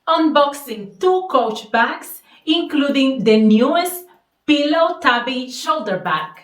unboxing 2 Coach bags, including the newest Pillow Tabby shoulder bag.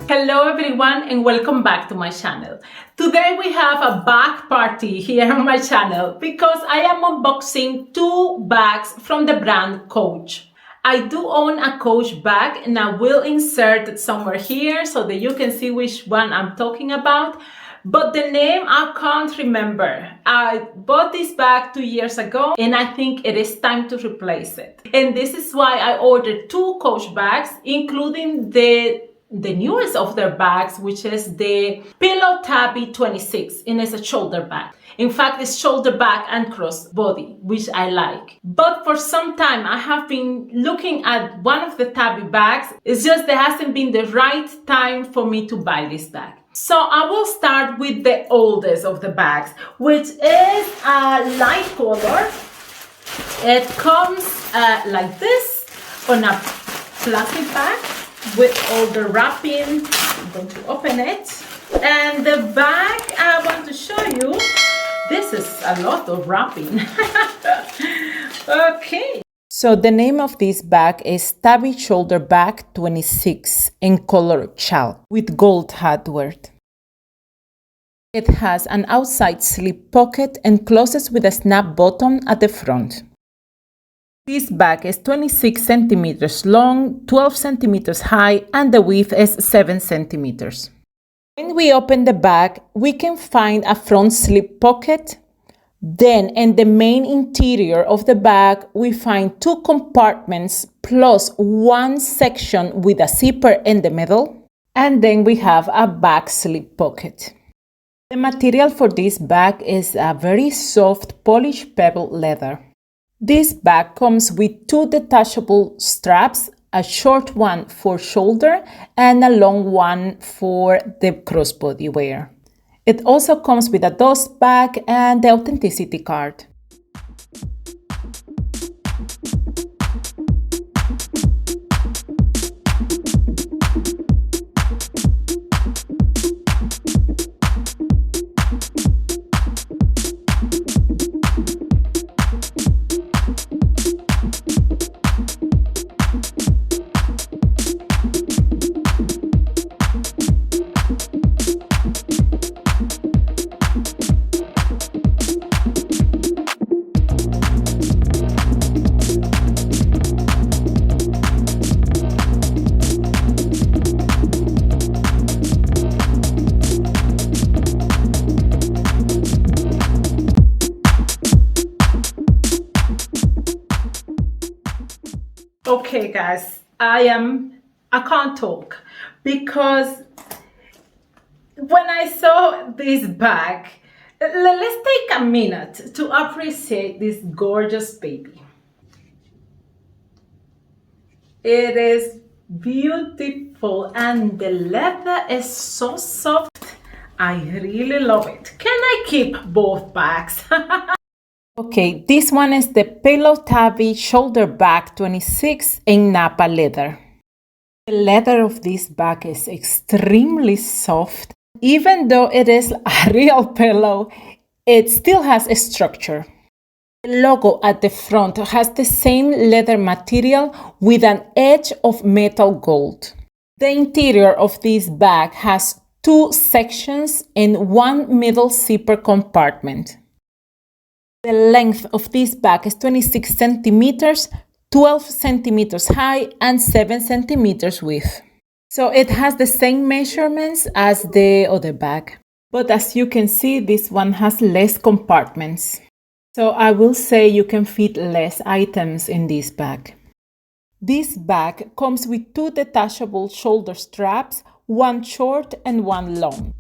Hello everyone and welcome back to my channel. Today we have a bag party here on my channel because I am unboxing 2 bags from the brand Coach. I do own a Coach bag and I will insert it somewhere here so that you can see which one I'm talking about. But the name I can't remember. I bought this bag 2 years ago and I think it is time to replace it. And this is why I ordered 2 Coach bags, including the newest of their bags, which is the Pillow Tabby 26, and it's a shoulder bag. In fact, it's shoulder bag and crossbody, which I like. But for some time, I have been looking at one of the Tabby bags. It's just there hasn't been the right time for me to buy this bag. So I will start with the oldest of the bags, which is a light color. It comes like this on a plastic bag with all the wrapping. I'm going to open it. And the bag I want to show you, this is a lot of wrapping. Okay. So the name of this bag is Tabby Shoulder Bag 26 in color chalk with gold hardware. It has an outside slip pocket and closes with a snap button at the front. This bag is 26 centimeters long, 12 centimeters high, and the width is 7 centimeters. When we open the bag, we can find a front slip pocket. Then, in the main interior of the bag, we find 2 compartments plus 1 section with a zipper in the middle. And then we have a back slip pocket. The material for this bag is a very soft polished pebble leather. This bag comes with 2 detachable straps, a short one for shoulder and a long one for the crossbody wear. It also comes with a dust bag and the authenticity card. Okay guys, I can't talk because when I saw this bag, let's take a minute to appreciate this gorgeous baby. It is beautiful and the leather is so soft. I really love it. Can I keep both bags? Okay, this one is the Pillow Tabby Shoulder Bag 26 in Napa leather. The leather of this bag is extremely soft. Even though it is a real pillow, it still has a structure. The logo at the front has the same leather material with an edge of metal gold. The interior of this bag has 2 sections and 1 middle zipper compartment. The length of this bag is 26 centimeters, 12 centimeters high, and 7 centimeters width. So it has the same measurements as the other bag. But as you can see, this one has less compartments. So I will say you can fit less items in this bag. This bag comes with 2 detachable shoulder straps, 1 short and 1 long.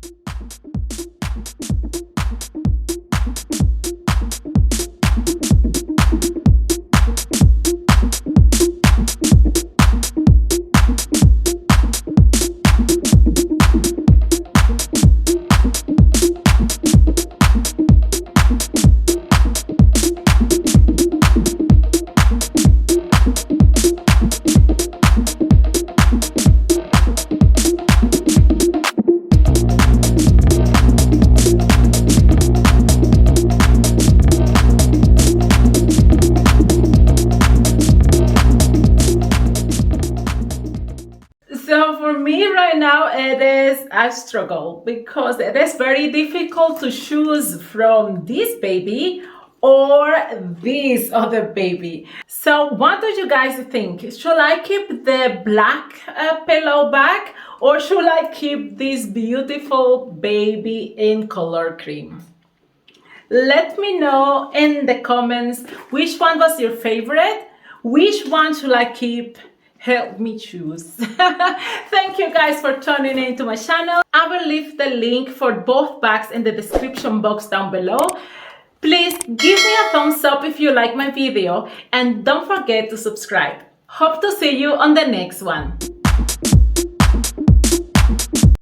right now it is a struggle because it is very difficult to choose from this baby or this other baby. So what do you guys think? Should I keep the black pillow bag or should I keep this beautiful baby in color cream? Let me know in the comments which one was your favorite, which one should I keep. Help me choose. Thank you guys for tuning in to my channel. I will leave the link for both bags in the description box down below. Please give me a thumbs up if you like my video and don't forget to subscribe. Hope to see you on the next one.